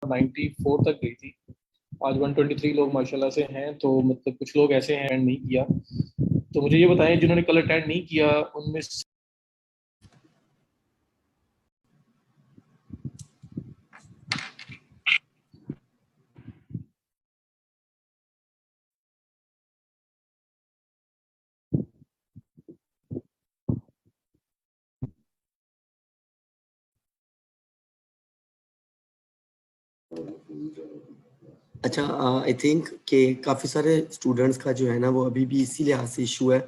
94 तक गई थी। आज 123 लोग माशाल्लाह से हैं। तो मतलब कुछ लोग ऐसे हैं नहीं किया। तो मुझे ये बताएं जिन्होंने कल अटेंड नहीं किया उनमें अच्छा, आई थिंक कि काफ़ी सारे स्टूडेंट्स का जो है ना वो अभी भी इसी लिहाज से इशू है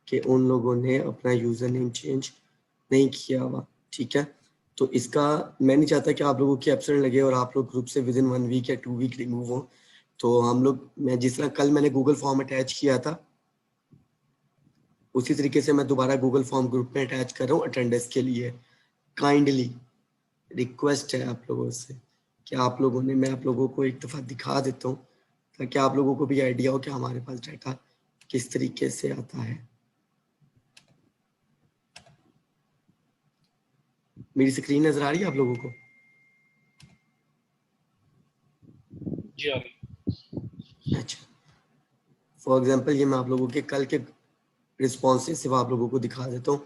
कि उन लोगों ने अपना यूज़र नेम चेंज नहीं किया हुआ। ठीक है, तो इसका मैं नहीं चाहता कि आप लोगों की एब्सेंट लगे और आप लोग ग्रुप से विद इन 1 वीक या 2 वीक रिमूव हो। तो हम लोग, मैं जिस तरह कल मैंने गूगल फॉर्म अटैच किया था उसी तरीके से मैं दोबारा गूगल फॉर्म ग्रुप में अटैच कर रहा हूँ अटेंडेंस के लिए। काइंडली रिक्वेस्ट है आप लोगों से कि आप लोगों ने, मैं आप लोगों को एक दफ़ा दिखा देता हूँ ताकि आप लोगों को भी आइडिया हो कि हमारे पास डाटा किस तरीके से आता है। मेरी स्क्रीन नजर आ रही है आप लोगों को? जी आ रही। अच्छा, फॉर एग्जांपल ये मैं आप लोगों के कल के रिस्पॉन्सेज सिर्फ आप लोगों को दिखा देता हूँ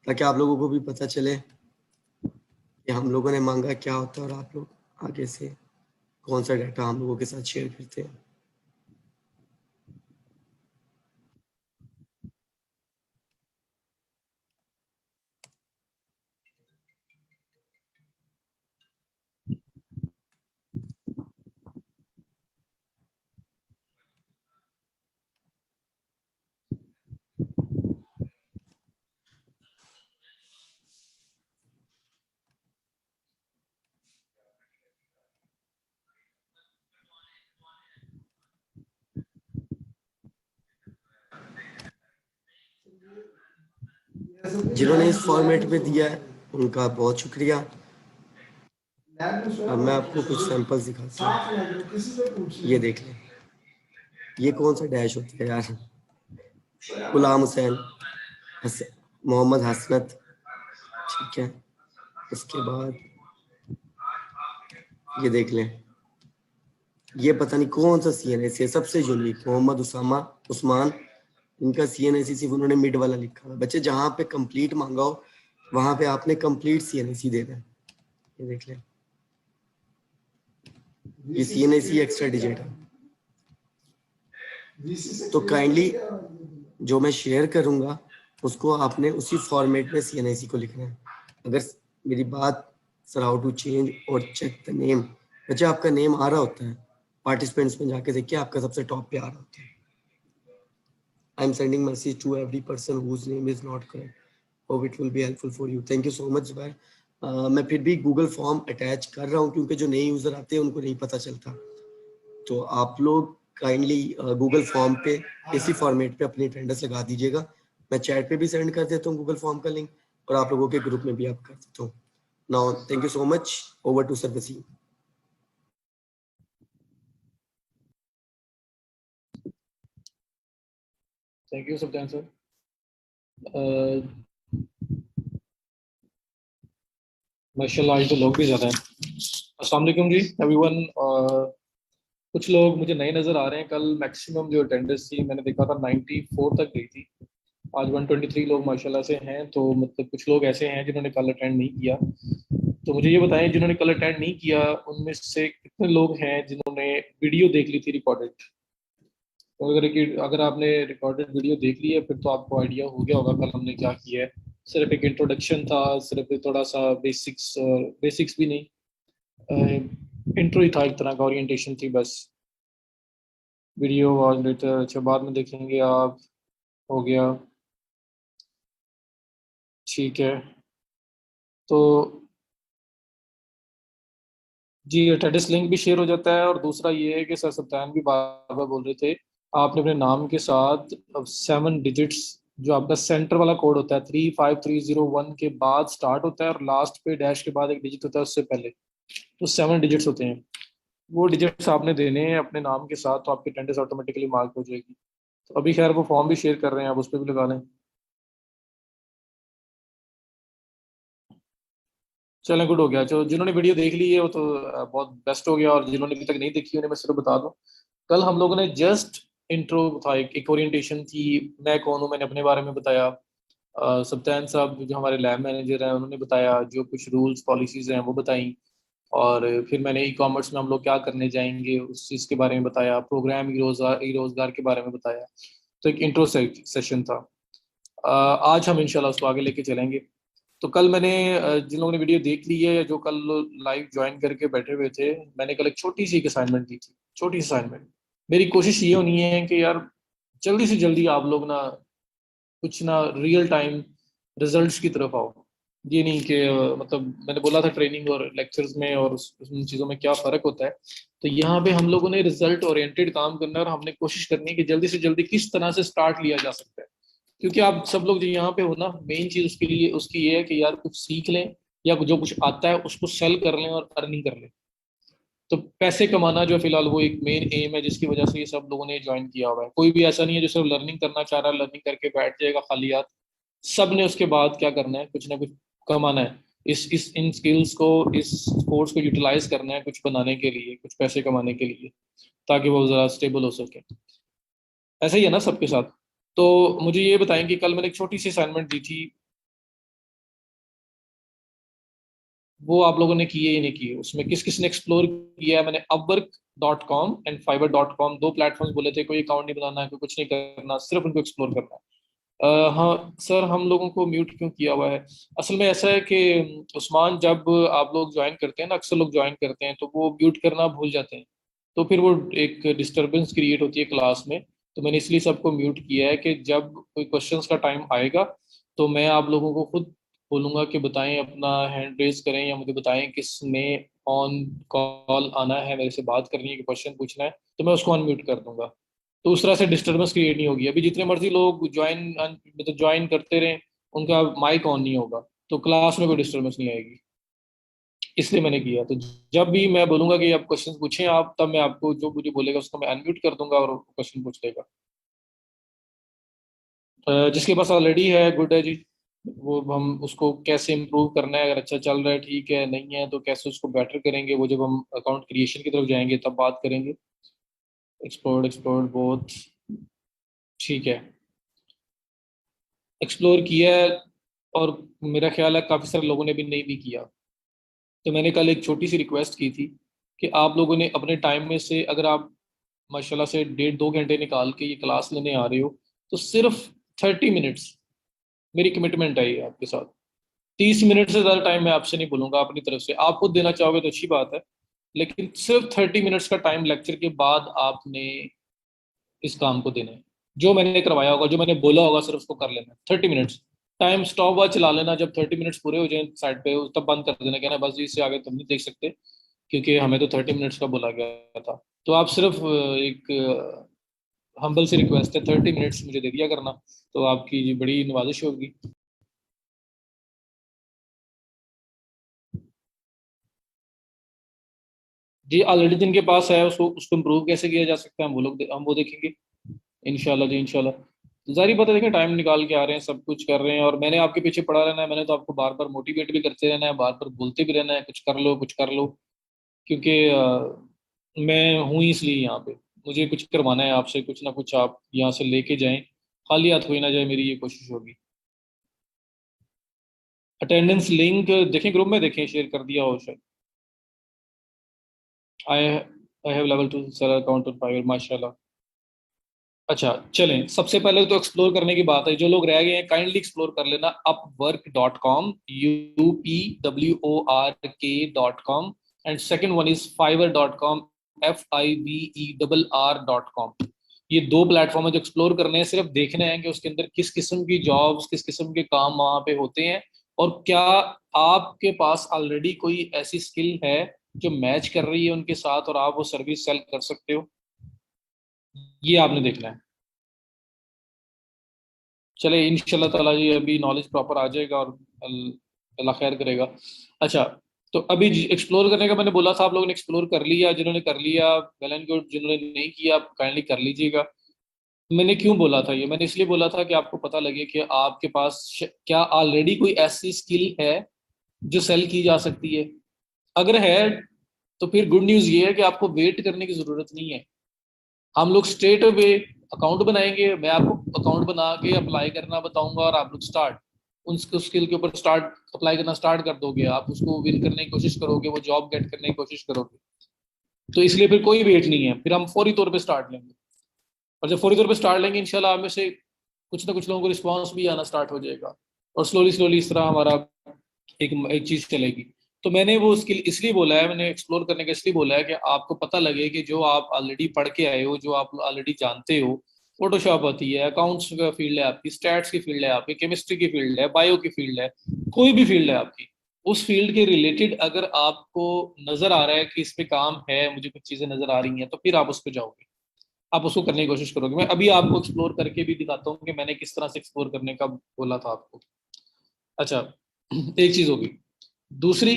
ताकि आप लोगों को भी पता चले कि हम लोगों ने मांगा क्या होता है और आप लोग आगे से कौन सा डाटा हम लोगों के साथ शेयर करते हैं। जिन्होंने इस फॉर्मेट में दिया है उनका बहुत शुक्रिया। अब मैं आपको कुछ सैंपल्स दिखाता हूँ, ये देख लें। ये कौन सा डैश होता है यार? गुलाम हुसैन, मोहम्मद हसनत, ठीक है। उसके बाद ये देख लें, ये पता नहीं कौन सा CNAC है, सबसे यूनिक मोहम्मद उसामा उस्मान, इनका CNAC सिर्फ उन्होंने मिड वाला लिखा है। बच्चे जहाँ पे कंप्लीट मांगा हो वहां पे आपने कंप्लीट CNAC देना है। ये देख लें, ये CNAC एक्स्ट्रा डिजिट है। तो काइंडली जो मैं शेयर करूंगा उसको आपने उसी फॉर्मेट में CNAC को लिखना है। अगर मेरी बात सर हाउ टू चेंज और चेक द नेम, बच्चे आपका नेम आ रहा होता है, पार्टिसिपेंट्स में जाके देखिए आपका सबसे टॉप पे आ रहा होता है। I am sending message to every person whose name is not correct, hope it will be helpful for you. Thank you so much Zubair. मैं फिर भी गूगल फॉर्म अटैच कर रहा हूँ क्योंकि जो नए यूजर आते हैं उनको नहीं पता चलता। तो आप लोग काइंडली गूगल फॉर्म पे इसी फॉर्मेट पे अपनी अटेंडेंस लगा दीजिएगा। मैं चैट पे भी सेंड कर देता हूँ गूगल फॉर्म का लिंक और आप लोगों के ग्रुप में भी आप कर देता हूँ। Now thank you so much, over to sir Waseem. Thank you Subhan sir. माशाल्लाह आज तो लोग भी ज़्यादा हैं। अस्सलाम वालेकुम जी एवरीवन। कुछ लोग मुझे नए नज़र आ रहे हैं। कल मैक्सिमम जो अटेंडेंस थी मैंने देखा था 94 तक गई थी। आज 123 लोग माशाल्लाह से हैं। तो मतलब कुछ लोग ऐसे हैं जिन्होंने कल अटेंड नहीं किया। तो मुझे ये बताएं जिन्होंने कल अटेंड नहीं किया उनमें से कितने लोग हैं जिन्होंने वीडियो देख ली थी रिकॉर्डेड। तो अगर आपने रिकॉर्डेड वीडियो देख ली है फिर तो आपको आइडिया हो गया होगा कल हमने क्या किया है। सिर्फ एक इंट्रोडक्शन था, सिर्फ थोड़ा सा बेसिक्स, बेसिक्स भी नहीं, इंट्रो ही था, एक तरह का ओरिएंटेशन थी बस। वीडियो वॉज लेटर, अच्छा बाद में देखेंगे आप। हो गया, ठीक है। तो जी अटेंडेंस लिंक भी शेयर हो जाता है। और दूसरा ये है कि सर सत्यान भी बार बार बोल रहे थे आपने अपने नाम के साथ 7 डिजिट्स, जो आपका सेंटर वाला कोड होता है 35301 के बाद स्टार्ट होता है और लास्ट पे डैश के बाद एक डिजिट होता है उससे पहले, तो 7 डिजिट्स होते हैं। वो डिजिट्स आपने देने हैं अपने नाम के साथ, तो आपकी अटेंडेंस ऑटोमेटिकली मार्क हो जाएगी। तो अभी खैर वो फॉर्म भी शेयर कर रहे हैं, आप उस पर भी लगा लें। चलें, गुड हो गया। जो जिन्होंने वीडियो देख ली है वो तो बहुत बेस्ट हो गया, और जिन्होंने अभी तक नहीं देखी उन्हें मैं सिर्फ बता दूं, कल हम लोगों ने जस्ट इंट्रो था, एक ओरिएंटेशन थी, मैं कौन हूँ मैंने अपने बारे में बताया, सब्तान साहब जो हमारे लैब मैनेजर हैं उन्होंने बताया, जो कुछ रूल्स पॉलिसीज हैं वो बताई, और फिर मैंने ई कॉमर्स में हम लोग क्या करने जाएंगे उस चीज़ के बारे में बताया, प्रोग्राम ई रोजगार के बारे में बताया। तो एक इंट्रो सेशन था। आज हम इंशाल्लाह उसको आगे लेके चलेंगे। तो कल मैंने जिन लोगों ने वीडियो देख ली है या जो कल लाइव ज्वाइन करके बैठे हुए थे, मैंने कल एक छोटी सी एक असाइनमेंट दी थी, छोटी सी असाइनमेंट। मेरी कोशिश ये होनी है कि यार जल्दी से जल्दी आप लोग ना कुछ ना रियल टाइम रिजल्ट्स की तरफ आओ। ये नहीं कि मतलब मैंने बोला था ट्रेनिंग और लेक्चर्स में और उन चीज़ों में क्या फ़र्क होता है। तो यहाँ पे हम लोगों ने रिजल्ट ओरिएंटेड काम करना है, और हमने कोशिश करनी है कि जल्दी से जल्दी किस तरह से स्टार्ट लिया जा सकता है। क्योंकि आप सब लोग जो यहाँ पे हो ना, मेन चीज़ उसके लिए उसकी ये है कि यार कुछ सीख लें, या जो कुछ आता है उसको सेल कर लें और अर्निंग कर लें। तो पैसे कमाना जो फिलहाल वो एक मेन एम है जिसकी वजह से ये सब लोगों ने ज्वाइन किया हुआ है। कोई भी ऐसा नहीं है जो सिर्फ लर्निंग करना चाह रहा है, लर्निंग करके बैठ जाएगा खाली हाथ। सब ने उसके बाद क्या करना है, कुछ ना कुछ कमाना है, इस इन स्किल्स को, इस कोर्स को यूटिलाइज करना है कुछ बनाने के लिए, कुछ पैसे कमाने के लिए, ताकि वो ज़रा स्टेबल हो सके। ऐसा ही है ना सबके साथ। तो मुझे ये बताएं कि कल मैंने एक छोटी सी असाइनमेंट दी थी, वो आप लोगों ने की है या नहीं की है? उसमें किस किस ने एक्सप्लोर किया है? मैंने upwork.com एंड fiverr.com दो प्लेटफॉर्म्स बोले थे, कोई अकाउंट नहीं बनाना है, कोई कुछ नहीं करना, सिर्फ उनको एक्सप्लोर करना है। हाँ सर, हम लोगों को म्यूट क्यों किया हुआ है? असल में ऐसा है कि उस्मान, जब आप लोग ज्वाइन करते हैं ना, अक्सर लोग ज्वाइन करते हैं तो वो म्यूट करना भूल जाते हैं, तो फिर वो एक डिस्टरबेंस क्रिएट होती है क्लास में। तो मैंने इसलिए सबको म्यूट किया है कि जब कोई क्वेश्चंस का टाइम आएगा तो मैं आप लोगों को खुद बोलूंगा कि बताएं, अपना हैंड रेज करें या मुझे बताएं किसने ऑन कॉल आना है, मेरे से बात करनी है कि क्वेश्चन पूछना है, तो मैं उसको अनम्यूट कर दूंगा। तो उस तरह से डिस्टर्बेंस क्रिएट नहीं होगी। अभी जितने मर्जी लोग ज्वाइन मतलब ज्वाइन करते रहें, उनका माइक ऑन नहीं होगा, तो क्लास में कोई डिस्टर्बेंस नहीं आएगी। इसलिए मैंने किया। तो जब भी मैं बोलूंगा कि आप क्वेश्चन पूछें आप, तब मैं आपको जो मुझे बोलेगा उसको मैं अनम्यूट कर दूंगा और क्वेश्चन पूछ लेगा। जिसके पास ऑलरेडी है गुड है जी, वो हम उसको कैसे इम्प्रूव करना है, अगर अच्छा चल रहा है ठीक है, नहीं है तो कैसे उसको बेटर करेंगे, वो जब हम अकाउंट क्रिएशन की तरफ जाएंगे तब बात करेंगे। एक्सप्लोर एक्सप्लोर बहुत ठीक है, एक्सप्लोर किया है, और मेरा ख्याल है काफ़ी सारे लोगों ने भी नहीं भी किया। तो मैंने कल एक छोटी सी रिक्वेस्ट की थी कि आप लोगों ने अपने टाइम में से, अगर आप माशाल्लाह से 1.5 2 घंटे निकाल के ये क्लास लेने आ रहे हो, तो सिर्फ 30 मिनट्स, मेरी कमिटमेंट है ये आपके साथ। 30 मिनट से ज़्यादा टाइम मैं आपसे नहीं बोलूंगा अपनी तरफ से, आप खुद देना चाहोगे तो अच्छी बात है, लेकिन सिर्फ 30 मिनट्स का टाइम लेक्चर के बाद आपने इस काम को देना है। जो मैंने करवाया होगा, जो मैंने बोला होगा, सिर्फ उसको कर लेना। 30 मिनट्स टाइम स्टॉप वॉच चला लेना, जब 30 मिनट्स पूरे हो जाए साइड पे तब बंद कर देना, कहना बस जी इससे आगे तुम नहीं देख सकते, क्योंकि हमें तो 30 मिनट्स का बोला गया था। तो आप सिर्फ एक हम्बल सी रिक्वेस्ट है, 30 मिनट्स मुझे दे दिया करना, तो आपकी जी बड़ी नवाजिश होगी। जी ऑलरेडी जिनके पास है उसको उसको इम्प्रूव कैसे किया जा सकता है, हम वो देखेंगे इंशाल्लाह जी इंशाल्लाह। तो जारी बात है, देखें टाइम निकाल के आ रहे हैं, सब कुछ कर रहे हैं, और मैंने आपके पीछे पड़ा रहना है, मैंने तो आपको बार बार मोटिवेट भी करते रहना है, बार बार बोलते भी रहना है कुछ कर लो कुछ कर लो, क्योंकि मैं हूँ ही इसलिए यहाँ पे, मुझे कुछ करवाना है आपसे, कुछ ना कुछ आप यहाँ से लेके जाएं, खाली हाथ हो ही ना जाए, मेरी ये कोशिश होगी। अटेंडेंस लिंक देखें, ग्रुप में देखें, शेयर कर दिया हो शायद। I I have level 2 sir account on Fiverr, माशाल्लाह। अच्छा चलें, सबसे पहले तो एक्सप्लोर करने की बात है, जो लोग रह गए हैं काइंडली एक्सप्लोर कर लेना upwork.com, upwork.com, and second one is fiverr.com, fiverr.com। ये दो प्लेटफॉर्म है जो एक्सप्लोर करने हैं, सिर्फ देखना है कि उसके अंदर किस किस्म की जॉब्स, किस किस्म के काम वहां पे होते हैं, और क्या आपके पास ऑलरेडी कोई ऐसी स्किल है जो मैच कर रही है उनके साथ, और आप वो सर्विस सेल कर सकते हो, ये आपने देखना है। चले इंशाल्लाह ताला जी अभी नॉलेज प्रॉपर आ जाएगा, और अल्लाह खैर करेगा। अच्छा, तो अभी एक्सप्लोर करने का मैंने बोला था, आप लोगों ने एक्सप्लोर कर लिया, जिन्होंने कर लिया वेल एंड गुड, जिन्होंने नहीं किया काइंडली कर लीजिएगा। मैंने क्यों बोला था ये? मैंने इसलिए बोला था कि आपको पता लगे कि आपके पास क्या ऑलरेडी कोई ऐसी स्किल है जो सेल की जा सकती है? अगर है तो फिर गुड न्यूज़ ये है कि आपको वेट करने की ज़रूरत नहीं है। हम लोग स्ट्रेट अवे अकाउंट बनाएंगे, मैं आपको अकाउंट बना के अप्लाई करना बताऊंगा और आप लोग स्टार्ट उन स्किल के ऊपर स्टार्ट अप्लाई करना स्टार्ट कर दोगे, आप उसको विन करने की कोशिश करोगे, वो जॉब गेट करने की कोशिश करोगे। तो इसलिए फिर कोई वेट नहीं है, फिर हम फौरी तौर पे स्टार्ट लेंगे। और जब फौरी तौर पे स्टार्ट लेंगे इंशाल्लाह आप में से कुछ ना कुछ लोगों को रिस्पॉन्स भी आना स्टार्ट हो जाएगा और स्लोली स्लोली इस तरह हमारा एक चीज चलेगी। तो मैंने वो स्किल इसलिए बोला है, मैंने एक्सप्लोर करने का इसलिए बोला है कि आपको पता लगे कि जो आप ऑलरेडी पढ़ के आए हो, जो आप ऑलरेडी जानते हो, फोटोशॉप आती है, अकाउंट्स का फील्ड है आपकी, स्टैट्स की फील्ड है आपकी, केमिस्ट्री की फील्ड है, बायो की फील्ड है, कोई भी फील्ड है आपकी, उस फील्ड के रिलेटेड अगर आपको नजर आ रहा है कि इस पे काम है, मुझे कुछ चीजें नजर आ रही हैं, तो फिर आप उस पर जाओगे, आप उसको करने की कोशिश करोगे। मैं अभी आपको एक्सप्लोर करके भी दिखाता हूँ कि मैंने किस तरह से एक्सप्लोर करने का बोला था आपको। अच्छा, एक चीज होगी। दूसरी,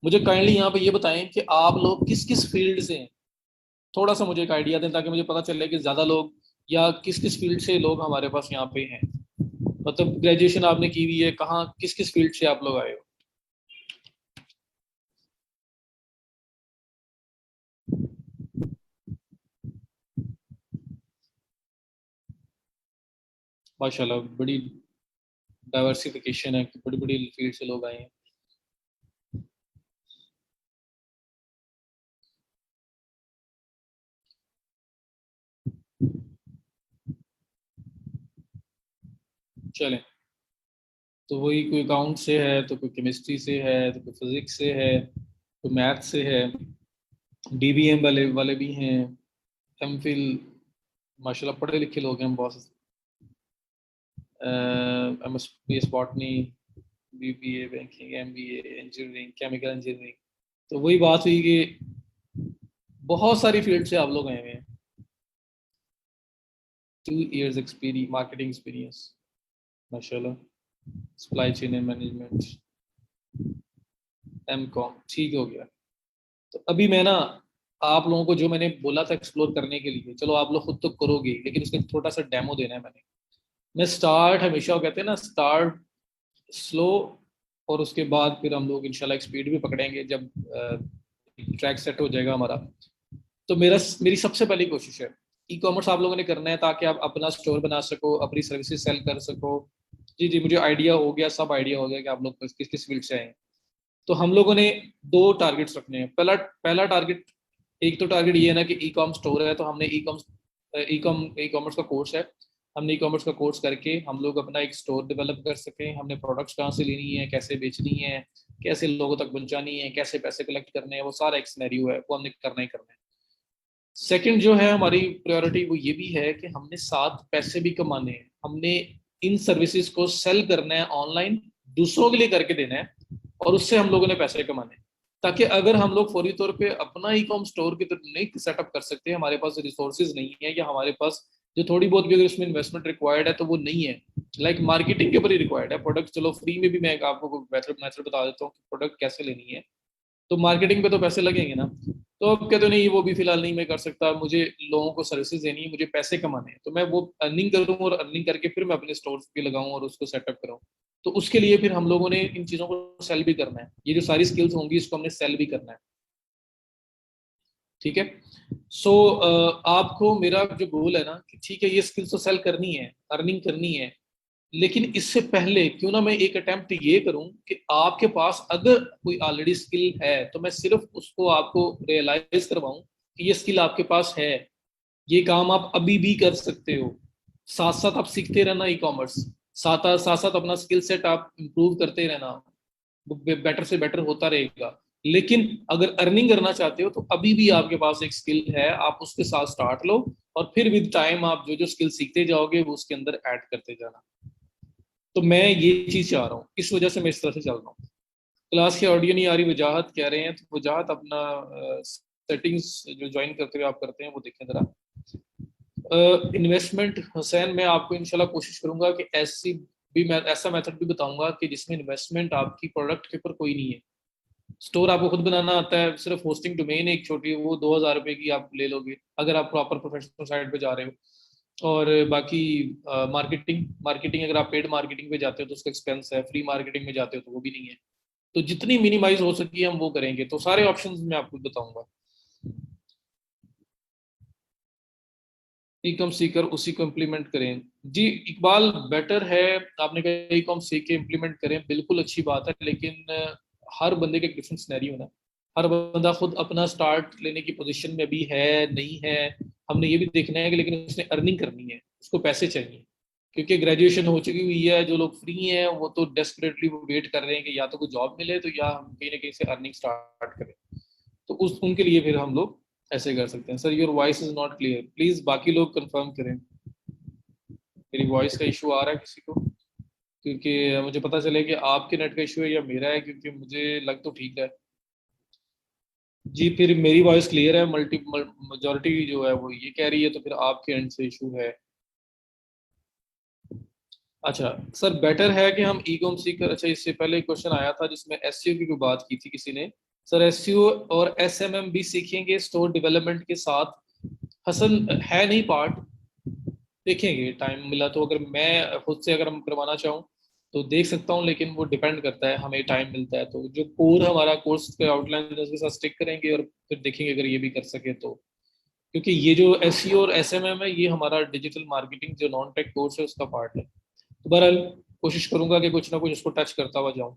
मुझे काइंडली यहाँ पे ये बताएं कि आप लोग किस किस फील्ड से हैं, थोड़ा सा मुझे एक आइडिया दें ताकि मुझे पता चले कि ज्यादा लोग या किस किस फील्ड से लोग हमारे पास यहाँ पे हैं। मतलब ग्रेजुएशन आपने की हुई है, कहाँ किस किस फील्ड से आप लोग आए हो? माशाल्लाह, बड़ी डाइवर्सिफिकेशन है, बड़ी बड़ी फील्ड से लोग आए हैं। चलें, तो वही कोई अकाउंट से है, तो कोई केमिस्ट्री से है, तो कोई फिजिक्स से है, कोई मैथ से है, डीबीएम वाले वाले भी हैं, एम फिल, माशाल्लाह पढ़े लिखे लोग हैं बहुत। M S P S botany, BBA, banking, MBA, engineering, chemical engineering. तो वही बात हुई कि बहुत सारी फील्ड से आप लोग आए हुए हैं। 2 years एक्सपीरियंस, मार्केटिंग एक्सपीरियंस, माशाल्लाह, supply chain and management, M com, ठीक हो गया। तो अभी मैं ना आप लोगों को जो मैंने बोला था एक्सप्लोर करने के लिए, चलो आप लोग खुद तो करोगे, लेकिन उसका छोटा सा डेमो देना है मैंने। मैं स्टार्ट हमेशा, वो कहते हैं ना, स्टार्ट स्लो और उसके बाद फिर हम लोग इंशाल्लाह एक स्पीड भी पकड़ेंगे जब ट्रैक सेट हो जाएगा हमारा। तो मेरी सबसे पहली कोशिश है, ई कॉमर्स आप लोगों ने करना है ताकि आप अपना स्टोर बना सको, अपनी सर्विसेज सेल कर सको। जी जी, मुझे आइडिया हो गया, सब आइडिया हो गया कि आप लोग किस किस फील्ड से आए हैं। तो हम लोगों ने दो टारगेट्स रखने हैं। पहला पहला टारगेट, एक तो टारगेट ये है ना कि ई कॉम स्टोर है, तो हमने ई कॉमर्स का कोर्स है, हमने ई कॉमर्स का कोर्स करके हम लोग अपना एक स्टोर डेवलप कर सकें। हमने प्रोडक्ट्स कहाँ से लेनी है, कैसे बेचनी है, कैसे लोगों तक पहुंचानी है, कैसे पैसे कलेक्ट करने हैं, वो सारा एक सिनेरियो है, वो हमने करना ही करना है। सेकंड जो है हमारी प्रायोरिटी, वो ये भी है कि हमने साथ पैसे भी कमाने हैं। हमने इन सर्विसेज को सेल करना है ऑनलाइन, दूसरों के लिए करके देना है, और उससे हम लोगों ने पैसे कमाने हैं। ताकि अगर हम लोग फौरी तौर पे अपना ई कॉम स्टोर की तरफ नहीं सेटअप कर सकते, हमारे पास रिसोर्सेज नहीं है, या हमारे पास जो थोड़ी बहुत भी अगर इसमें इन्वेस्टमेंट रिक्वायर्ड है तो वो नहीं है, लाइक मार्केटिंग के ऊपर ही रिक्वायर्ड है। प्रोडक्ट चलो फ्री में भी मैं आपको मेथड मेथड बता देता हूँ कि प्रोडक्ट कैसे लेनी है, तो मार्केटिंग पे तो पैसे लगेंगे ना। तो अब कहते नहीं, वो भी फिलहाल नहीं मैं कर सकता, मुझे लोगों को सर्विसेज देनी है, मुझे पैसे कमाने हैं, तो मैं वो अर्निंग करूँ और अर्निंग करके फिर मैं अपने स्टोर पे लगाऊं और उसको सेटअप करूँ। तो उसके लिए फिर हम लोगों ने इन चीज़ों को सेल भी करना है, ये जो सारी स्किल्स होंगी इसको हमने सेल भी करना है। ठीक है। सो आपको मेरा जो गोल है ना कि ठीक है, ये स्किल्स तो सेल करनी है, अर्निंग करनी है, लेकिन इससे पहले क्यों ना मैं एक अटेम्प्ट ये करूं कि आपके पास अगर कोई ऑलरेडी स्किल है तो मैं सिर्फ उसको आपको रियलाइज करवाऊं कि ये स्किल आपके पास है, ये काम आप अभी भी कर सकते हो। साथ साथ आप सीखते रहना ई कॉमर्स, साथ साथ साथ अपना स्किल सेट आप इम्प्रूव करते रहना, बेटर से बेटर होता रहेगा। लेकिन अगर अर्निंग करना चाहते हो तो अभी भी आपके पास एक स्किल है, आप उसके साथ स्टार्ट लो, और फिर विद टाइम आप जो जो स्किल सीखते जाओगे वो उसके अंदर ऐड करते जाना। तो मैं ये चीज चाह रहा हूँ, इस वजह से मैं इस तरह से चल रहा हूँ। क्लास की ऑडियो नहीं आ रही, वजाहत कह रहे हैं, तो वजाहत अपना सेटिंग्स जो ज्वाइन करते हुए आप करते हैं वो देखें जरा। इन्वेस्टमेंट हुसैन, मैं आपको इंशाल्लाह कोशिश करूंगा कि मैं ऐसा मेथड भी बताऊंगा कि जिसमें इन्वेस्टमेंट आपकी प्रोडक्ट के ऊपर कोई नहीं है। स्टोर आपको खुद बनाना आता है, सिर्फ होस्टिंग डोमेन एक छोटी, वो 2,000 रुपए की आप ले लोगे अगर आप प्रॉपर प्रोफेशनल साइट पे जा रहे हो। और बाकी मार्केटिंग मार्केटिंग अगर आप पेड मार्केटिंग पे जाते हो तो उसका एक्सपेंस है, फ्री मार्केटिंग में जाते हो तो वो भी नहीं है। तो जितनी मिनिमाइज हो सकी हम वो करेंगे। तो सारे ऑप्शंस मैं आपको बताऊंगा। ई कॉम सीकर उसी को इम्प्लीमेंट करें। जी इकबाल, बेटर है, आपने कहा ई कॉम सीख के इम्प्लीमेंट करें, बिल्कुल अच्छी बात है, लेकिन हर बंदे के डिफरेंट सिनेरियो ना, हर बंदा खुद अपना स्टार्ट लेने की पोजीशन में भी है नहीं है। हमने ये भी देखना है कि लेकिन उसने अर्निंग करनी है, उसको पैसे चाहिए, क्योंकि ग्रेजुएशन हो चुकी हुई है, जो लोग फ्री हैं वो तो डेस्परेटली वो वेट कर रहे हैं कि या तो कोई जॉब मिले तो या हम कहीं ना कहीं से अर्निंग स्टार्ट करें। तो उस उनके लिए फिर हम लोग ऐसे कर सकते हैं। Sir your voice is not clear, please बाकी लोग कंफर्म करें। मेरी वॉइस का इशू आ रहा है किसी को? क्योंकि मुझे पता चले कि आपके नेट का इशू है या मेरा है, क्योंकि मुझे लग तो ठीक है। जी फिर मेरी वॉइस क्लियर है, मेजोरिटी जो है वो ये कह रही है, तो फिर आपके एंड से इशू है। अच्छा सर, बेटर है कि हम ई कॉम सीकर, अच्छा इससे पहले एक क्वेश्चन आया था जिसमें एसईओ की कोई बात की थी किसी ने। सर एसईओ और एसएमएम भी सीखेंगे स्टोर डेवलपमेंट के साथ? हसन है नहीं पार्ट, देखेंगे टाइम मिला तो, अगर मैं खुद से अगर हम करवाना चाहूँ तो देख सकता हूँ, लेकिन वो डिपेंड करता है, हमें टाइम मिलता है तो जो कोर हमारा कोर्स का आउटलाइन है उसके साथ स्टिक करेंगे, और फिर देखेंगे अगर ये भी कर सके तो। क्योंकि ये जो एसईओ और एसएमएम है ये हमारा डिजिटल मार्केटिंग जो नॉन टेक कोर्स है उसका पार्ट है। तो बहरहाल कोशिश करूंगा कि कुछ ना कुछ उसको टच करता हुआ जाऊं,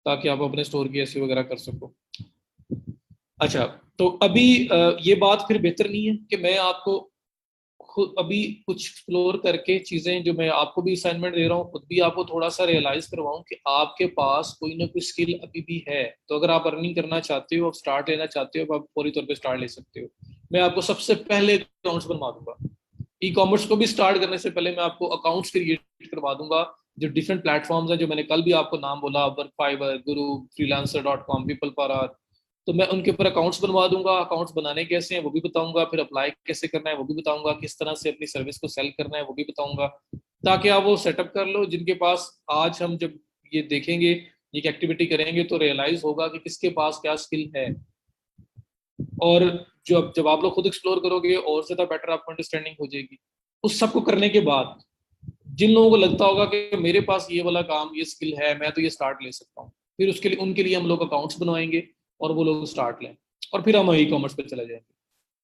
ताकि आप अपने स्टोर की एसईओ वगैरह कर सको। अच्छा, तो अभी ये बात फिर बेहतर नहीं है कि मैं आपको खुद अभी कुछ एक्सप्लोर करके चीजें, जो मैं आपको भी असाइनमेंट दे रहा हूँ, खुद भी आपको थोड़ा सा रियलाइज करवाऊं कि आपके पास कोई ना कोई स्किल अभी भी है। तो अगर आप अर्निंग करना चाहते हो, आप स्टार्ट लेना चाहते हो, आप पूरी तौर पे स्टार्ट ले सकते हो। मैं आपको सबसे पहले अकाउंट्स बनवा दूंगा। ई कॉमर्स को भी स्टार्ट करने से पहले मैं आपको अकाउंट्स क्रिएट करवा दूंगा। जो डिफरेंट प्लेटफॉर्म्स हैं, जो मैंने कल भी आपको नाम बोला, वर्क फाइवर, गुरु, फ्रीलांसर डॉट कॉम, पीपल पारा, तो मैं उनके ऊपर अकाउंट्स बनवा दूंगा। अकाउंट्स बनाने कैसे हैं वो भी बताऊंगा, फिर अप्लाई कैसे करना है वो भी बताऊंगा, किस तरह से अपनी सर्विस को सेल करना है वो भी बताऊंगा, ताकि आप वो सेटअप कर लो। जिनके पास आज हम जब ये देखेंगे, ये एक्टिविटी करेंगे, तो रियलाइज होगा कि किसके पास क्या स्किल है। और जब जब आप लोग खुद एक्सप्लोर करोगे और ज्यादा बेटर आपको अंडरस्टैंडिंग हो जाएगी। उस सबको करने के बाद जिन लोगों को लगता होगा कि मेरे पास ये वाला काम, ये स्किल है, मैं तो ये स्टार्ट ले सकता हूँ, फिर उसके लिए उनके लिए हम लोग अकाउंट्स बनवाएंगे और वो लोग स्टार्ट लें, और फिर हम ई कॉमर्स पे चले जाएंगे,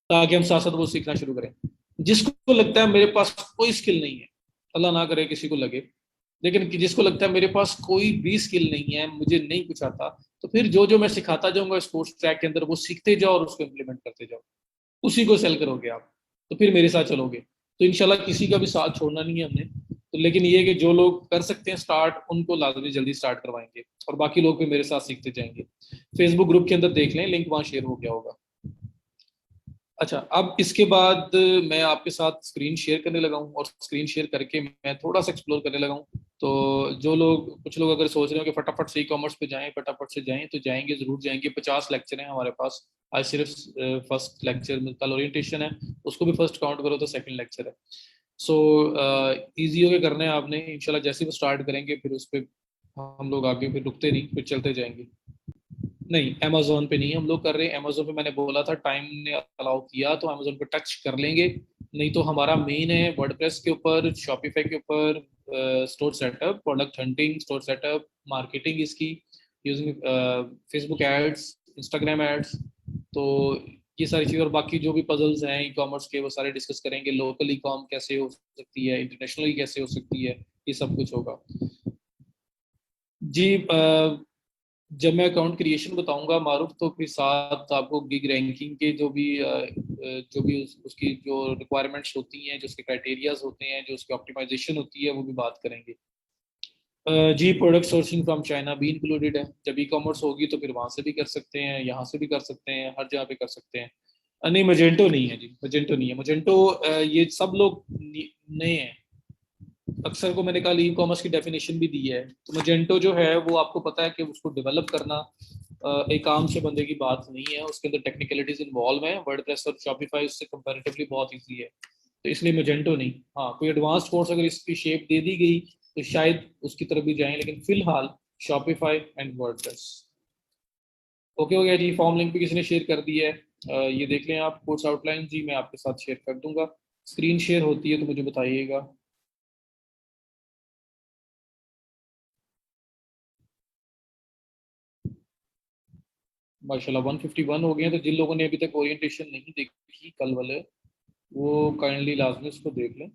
ताकि हम साथ साथ वो सीखना शुरू करें। जिसको लगता है मेरे पास कोई स्किल नहीं है, अल्लाह ना करे किसी को लगे, लेकिन जिसको लगता है मेरे पास कोई भी स्किल नहीं है, मुझे नहीं कुछ आता, तो फिर जो जो मैं सिखाता जाऊंगा स्पोर्ट्स ट्रैक के अंदर वो सीखते जाओ और उसको इम्प्लीमेंट करते जाओ, उसी को सेल करोगे आप, तो फिर मेरे साथ चलोगे। तो इंशाल्लाह किसी का भी साथ छोड़ना नहीं है हमने। तो लेकिन ये है कि जो लोग कर सकते हैं स्टार्ट, उनको लाजमी जल्दी स्टार्ट करवाएंगे, और बाकी लोग भी मेरे साथ सीखते जाएंगे। फेसबुक ग्रुप के अंदर देख लें, लिंक वहां शेयर हो गया होगा। अच्छा, अब इसके बाद मैं आपके साथ स्क्रीन शेयर करने लगा हूँ, और स्क्रीन शेयर करके मैं थोड़ा सा एक्सप्लोर करने लगा हूँ। तो जो लोग, कुछ लोग अगर सोच रहे हो कि फटाफट से ई कॉमर्स पे जाएं, फटाफट से जाएं, तो जाएंगे, जरूर जाएंगे। 50 लेक्चर हैं हमारे पास। आज सिर्फ फर्स्ट लेक्चर में कल ओरिएंटेशन है, उसको भी फर्स्ट काउंट करो तो सेकंड लेक्चर है। सो इजी हो के करने हैं आपने, इंशाल्लाह जैसे ही वो स्टार्ट करेंगे फिर उस पर हम लोग आगे फिर रुकते नहीं, फिर चलते जाएंगे। नहीं, अमेजोन पे नहीं हम लोग कर रहे हैं। अमेजोन पे मैंने बोला था, टाइम ने अलाउ किया तो अमेजोन पे टच कर लेंगे। नहीं तो हमारा मेन है वर्डप्रेस के ऊपर, शॉपिफाई के ऊपर, store setup, product hunting, store setup, marketing इसकी, using Facebook ads, Instagram ads. तो ये सारी चीज़, और बाकी जो भी पजल्स हैं ई कॉमर्स के वो सारे डिस्कस करेंगे। लोकल ई कॉम कैसे हो सकती है, इंटरनेशनली कैसे हो सकती है, ये सब कुछ होगा। जी जब मैं अकाउंट क्रिएशन बताऊंगा मारूफ, तो फिर साथ आपको गिग रैंकिंग के जो भी उसकी जो रिक्वायरमेंट्स होती हैं, जो उसके क्राइटेरियाज होते हैं, जो उसकी ऑप्टिमाइजेशन होती है, वो भी बात करेंगे। जी प्रोडक्ट सोर्सिंग फ्रॉम चाइना भी इंक्लूडेड है। जब ई कॉमर्स होगी तो फिर वहां से भी कर सकते हैं, यहाँ से भी कर सकते हैं, हर जगह पे कर सकते हैं। नहीं मजेंटो नहीं है जी, मजेंटो नहीं है। मजेंटो ये सब लोग नए हैं। अक्सर को मैंने कल ई कॉमर्स की डेफिनेशन भी दी है। तो मजेंटो जो है वो आपको पता है कि उसको डेवलप करना एक आम से बंदे की बात नहीं है, उसके अंदर टेक्निकलिटीज इन्वॉल्व है। वर्डप्रेस और शॉपिफाई उससे कंपैरेटिवली बहुत ईजी है, तो इसलिए मजेंटो नहीं। हाँ, कोई एडवांस कोर्स अगर इसकी शेप दे दी गई तो शायद उसकी तरफ भी जाएं, लेकिन फिलहाल शॉपिफाई एंड वर्डप्रेस। ओके हो गया जी। फॉर्म लिंक भी किसी ने शेयर कर दी है, ये देख लें आप। कोर्स आउटलाइन जी मैं आपके साथ शेयर कर दूंगा। स्क्रीन शेयर होती है तो मुझे बताइएगा। माशाल्लाह 151 हो गए हैं। तो जिन लोगों ने अभी तक ओरिएंटेशन नहीं देखी कल वाले, वो काइंडली लाजमी उसको देख लें।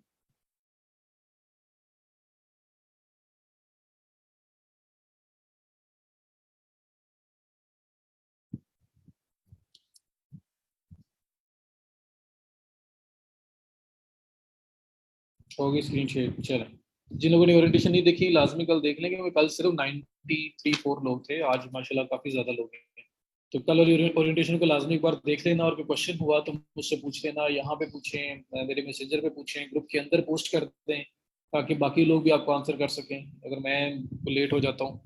होगी स्क्रीन शेयर, चलें। जिन लोगों ने ओरिएंटेशन नहीं देखी लाजमी कल देख लेंगे, क्योंकि कल सिर्फ 93-4 लोग थे, आज माशाल्लाह काफ़ी ज़्यादा लोग हैं। तो कल ओरिएंटेशन को लाजमी एक बार देख लेना, और कोई क्वेश्चन हुआ तो मुझसे पूछ लेना, यहाँ पे पूछें, मेरे मैसेंजर पे पूछें, ग्रुप के अंदर पोस्ट कर दें, ताकि बाकी लोग भी आपको आंसर कर सकें अगर मैं लेट हो जाता हूँ।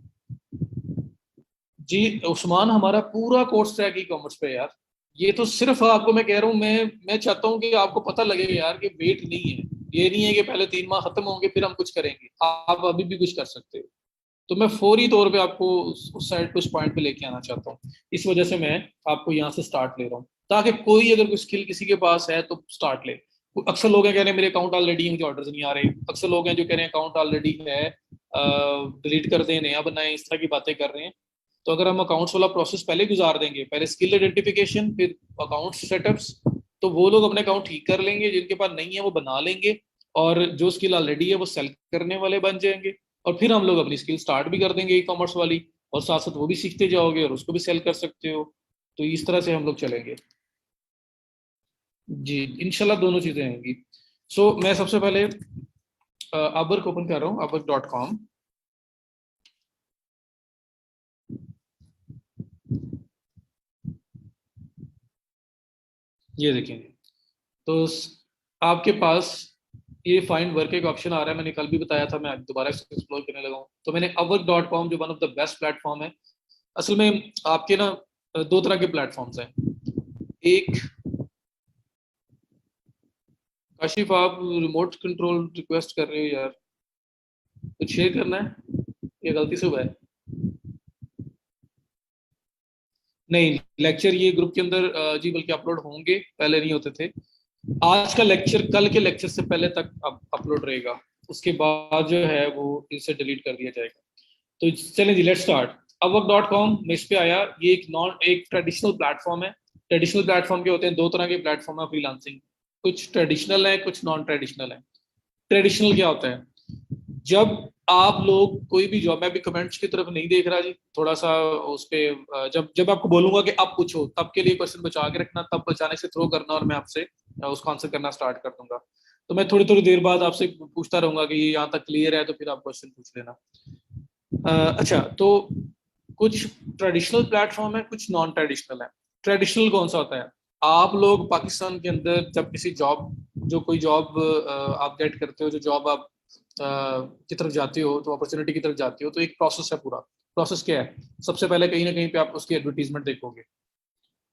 जी उस्मान, हमारा पूरा कोर्स ट्रैक ई कॉमर्स पे है यार। ये तो सिर्फ आपको मैं कह रहा हूँ, मैं चाहता हूँ कि आपको पता लगे यार कि वेट नहीं है। ये नहीं है कि पहले 3 माह खत्म होंगे फिर हम कुछ करेंगे, आप अभी भी कुछ कर सकते हो। तो मैं फौरी तौर पे आपको उस साइड पे, उस पॉइंट पे लेके आना चाहता हूँ। इस वजह से मैं आपको यहाँ से स्टार्ट ले रहा हूँ, ताकि कोई अगर कोई स्किल किसी के पास है तो स्टार्ट ले। अक्सर लोग हैं कह रहे हैं मेरे अकाउंट ऑलरेडी है, मुझे ऑर्डर्स नहीं आ रहे। अक्सर लोग हैं जो कह रहे हैं अकाउंट ऑलरेडी है, डिलीट कर दें, नया बनाएं, इस तरह की बातें कर रहे हैं। तो अगर हम अकाउंट्स वाला प्रोसेस पहले गुजार देंगे, पहले स्किल आइडेंटिफिकेशन फिर अकाउंट सेटअप्स, तो वो लोग अपने अकाउंट ठीक कर लेंगे, जिनके पास नहीं है वो बना लेंगे, और जो स्किल ऑलरेडी है वो सेल करने वाले बन जाएंगे। और फिर हम लोग अपनी स्किल स्टार्ट भी कर देंगे ई कॉमर्स वाली, और साथ साथ वो भी सीखते जाओगे और उसको भी सेल कर सकते हो। तो इस तरह से हम लोग चलेंगे जी, इंशाल्लाह दोनों चीजें आएंगी। सो मैं सबसे पहले अपवर्क ओपन कर रहा हूँ, upwork.com। ये देखेंगे तो आपके पास ये फाइंड वर्क एक ऑप्शन आ रहा है। मैंने कल भी बताया था, मैं दोबारा इसको एक्सप्लोर करने लगा हूँ। तो मैंने upwork.com, जो one of the best platform है। असल में आपके ना दो तरह के प्लेटफॉर्म्स हैं। एक, काशिफ आप रिमोट कंट्रोल रिक्वेस्ट कर रहे हो यार, कुछ शेयर करना है या गलती से हुआ है? नहीं, लेक्चर ये ग्रुप के अंदर जी बल्कि अपलोड होंगे, पहले नहीं होते थे। आज का लेक्चर कल के लेक्चर से पहले तक अपलोड रहेगा, उसके बाद जो है वो इसे डिलीट कर दिया जाएगा। तो चलें जी, लेट्स स्टार्ट। upwork.com में इस पे आया। ये एक ट्रेडिशनल प्लेटफॉर्म है। ट्रेडिशनल प्लेटफॉर्म के होते हैं, दो तरह के प्लेटफॉर्म है फ्रीलांसिंग। कुछ ट्रेडिशनल है, कुछ नॉन ट्रेडिशनल है। ट्रेडिशनल क्या होता है? जब आप लोग कोई भी जॉब, मैं भी कमेंट्स की तरफ नहीं देख रहा जी, थोड़ा सा उस पे जब जब आपको बोलूंगा कि आप पूछो, तब के लिए क्वेश्चन बचा के रखना, तब अचानक से थ्रो करना और मैं आपसे उसको आंसर करना स्टार्ट कर दूंगा। तो मैं थोड़ी थोड़ी देर बाद आपसे पूछता रहूंगा कि ये यहाँ तक क्लियर है, तो फिर आप क्वेश्चन पूछ लेना। अच्छा, तो कुछ ट्रेडिशनल प्लेटफॉर्म है, कुछ नॉन ट्रेडिशनल है। ट्रेडिशनल कौन सा होता है? आप लोग पाकिस्तान के अंदर जब किसी जॉब, जो कोई जॉब आप गेट करते हो, जो जॉब आप की तरफ जाते हो, तो अपॉर्चुनिटी की तरफ जाते हो, तो एक प्रोसेस है। पूरा प्रोसेस क्या है? सबसे पहले कहीं ना कहीं पे आप उसकी एडवर्टीजमेंट देखोगे।